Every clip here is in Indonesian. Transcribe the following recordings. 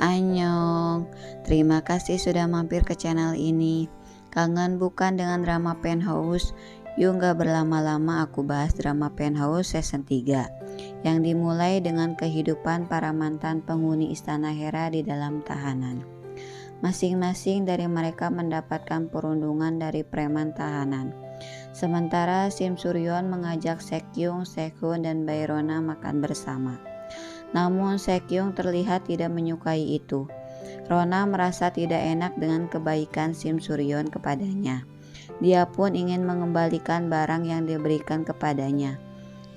Annyeong, terima kasih sudah mampir ke channel ini. Kangen bukan dengan drama Penthouse? Yuk gak berlama-lama aku bahas drama Penthouse season 3 yang dimulai dengan kehidupan para mantan penghuni Istana Hera di dalam tahanan. Masing-masing dari mereka mendapatkan perundungan dari preman tahanan. Sementara Sim Suryon mengajak Sekyung, Sehun, dan Baerona makan bersama. Namun Sekyung terlihat tidak menyukai itu. Rona merasa tidak enak dengan kebaikan Sim Suryon kepadanya. Dia pun ingin mengembalikan barang yang diberikan kepadanya.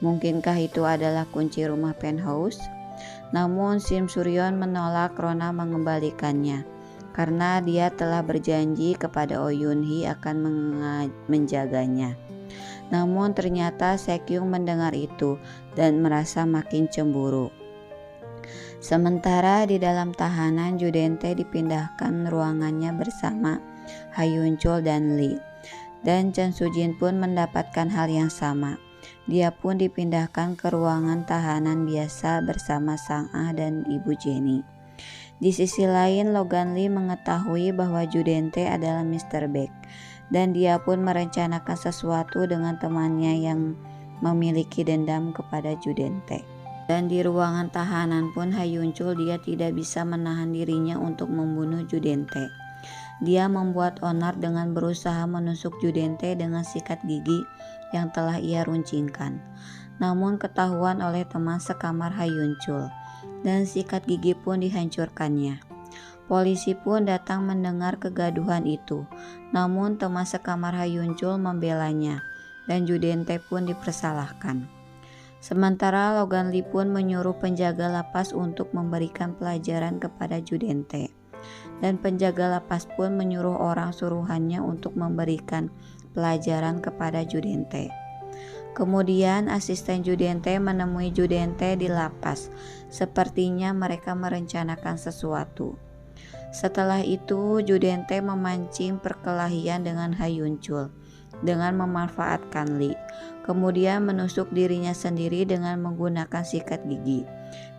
Mungkinkah itu adalah kunci rumah Penthouse? Namun Sim Suryon menolak Rona mengembalikannya karena dia telah berjanji kepada Oh Yun Hee akan menjaganya. Namun ternyata Sekyung mendengar itu dan merasa makin cemburu. Sementara di dalam tahanan, Judente dipindahkan ruangannya bersama Ha Yun Chul dan Lee. Dan Chan Sujin pun mendapatkan hal yang sama. Dia pun dipindahkan ke ruangan tahanan biasa bersama Sang Ah dan Ibu Jenny. Di sisi lain, Logan Lee mengetahui bahwa Judente adalah Mr. Baek, dan dia pun merencanakan sesuatu dengan temannya yang memiliki dendam kepada Judente. Dan di ruangan tahanan pun Ha Yun Chul dia tidak bisa menahan dirinya untuk membunuh Judente. Dia membuat onar dengan berusaha menusuk Judente dengan sikat gigi yang telah ia runcingkan. Namun ketahuan oleh teman sekamar Ha Yun Chul dan sikat gigi pun dihancurkannya. Polisi pun datang mendengar kegaduhan itu. Namun teman sekamar Ha Yun Chul membelanya dan Judente pun dipersalahkan. Sementara Logan Lee pun menyuruh penjaga lapas untuk memberikan pelajaran kepada Judente. Dan penjaga lapas pun menyuruh orang suruhannya untuk memberikan pelajaran kepada Judente. Kemudian asisten Judente menemui Judente di lapas. Sepertinya mereka merencanakan sesuatu. Setelah itu Judente memancing perkelahian dengan Ha Yun Chul dengan memanfaatkan Lee. Kemudian menusuk dirinya sendiri dengan menggunakan sikat gigi.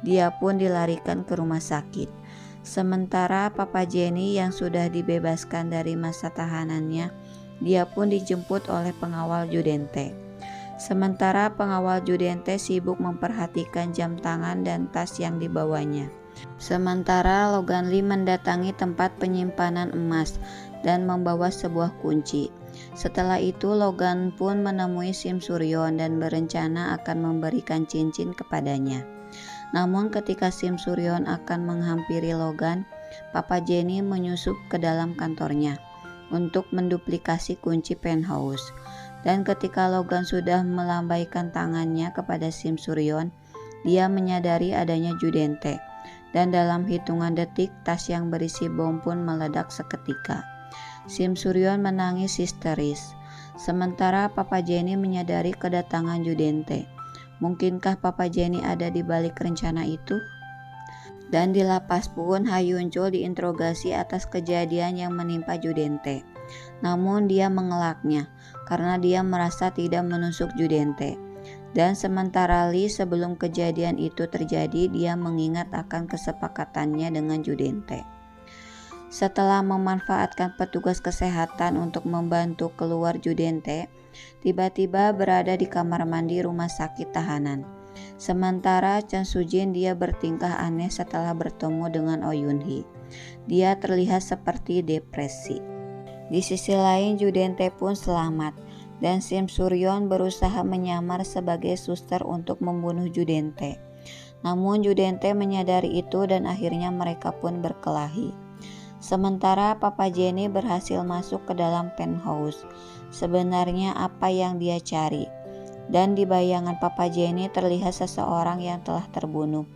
Dia pun dilarikan ke rumah sakit. Sementara Papa Jenny yang sudah dibebaskan dari masa tahanannya, dia pun dijemput oleh pengawal Judente. Sementara pengawal Judente sibuk memperhatikan jam tangan dan tas yang dibawanya. Sementara Logan Lee mendatangi tempat penyimpanan emas dan membawa sebuah kunci. Setelah itu Logan pun menemui Sim Suryon dan berencana akan memberikan cincin kepadanya. Namun ketika Sim Suryon akan menghampiri Logan, Papa Jenny menyusup ke dalam kantornya untuk menduplikasi kunci Penthouse. Dan ketika Logan sudah melambaikan tangannya kepada Sim Suryon, dia menyadari adanya Judente. Dan dalam hitungan detik tas yang berisi bom pun meledak seketika. Sim Suryon menangis histeris. Sementara Papa Jenny menyadari kedatangan Judente. Mungkinkah Papa Jenny ada di balik rencana itu? Dan di lapas pun Ha Yun Chul diinterogasi atas kejadian yang menimpa Judente. Namun dia mengelaknya karena dia merasa tidak menusuk Judente. Dan sementara Lee sebelum kejadian itu terjadi, dia mengingat akan kesepakatannya dengan Judente. Setelah memanfaatkan petugas kesehatan untuk membantu keluar Judente, tiba-tiba berada di kamar mandi rumah sakit tahanan. Sementara Chan Sujin dia bertingkah aneh setelah bertemu dengan Oh Yun Hee. Dia terlihat seperti depresi. Di sisi lain Judente pun selamat dan Sim Suryon berusaha menyamar sebagai suster untuk membunuh Judente. Namun Judente menyadari itu dan akhirnya mereka pun berkelahi. Sementara Papa Jenny berhasil masuk ke dalam penthouse. Sebenarnya apa yang dia cari? Dan di bayangan Papa Jenny terlihat seseorang yang telah terbunuh,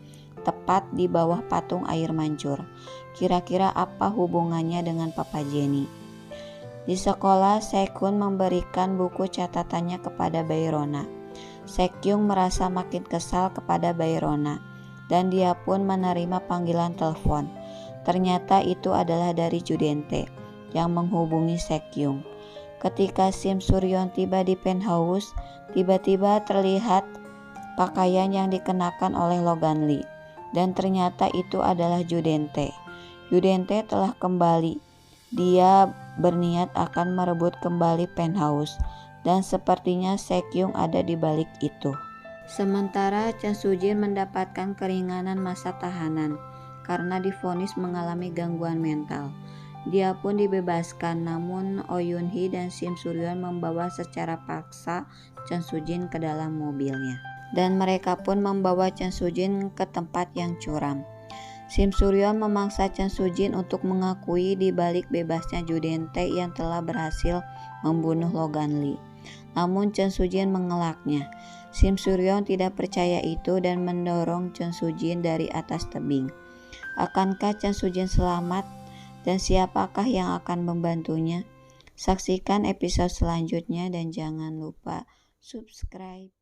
tepat di bawah patung air mancur. Kira-kira apa hubungannya dengan Papa Jenny? Di sekolah, Sehun memberikan buku catatannya kepada Baerona. Sekyung merasa makin kesal kepada Baerona, dan dia pun menerima panggilan telepon. Ternyata itu adalah dari Judente yang menghubungi Sekyung. Ketika Sim Suryon tiba di penthouse, tiba-tiba terlihat pakaian yang dikenakan oleh Logan Lee. dan ternyata itu adalah Judente. Judente telah kembali. Dia berniat akan merebut kembali penthouse, dan sepertinya Sekyung ada di balik itu. Sementara Chan Sujin mendapatkan keringanan masa tahanan karena divonis mengalami gangguan mental. Dia pun dibebaskan, namun Oh Yun Hee dan Sim Suryeon membawa secara paksa Chan Sujin ke dalam mobilnya. Dan mereka pun membawa Chan Sujin ke tempat yang curam. Sim Suryeon memaksa Chan Sujin untuk mengakui di balik bebasnya Judente yang telah berhasil membunuh Logan Lee. Namun Chan Sujin mengelaknya. Sim Suryeon tidak percaya itu dan mendorong Chan Sujin dari atas tebing. Akankah Chan Sujin selamat dan siapakah yang akan membantunya? Saksikan episode selanjutnya dan jangan lupa subscribe.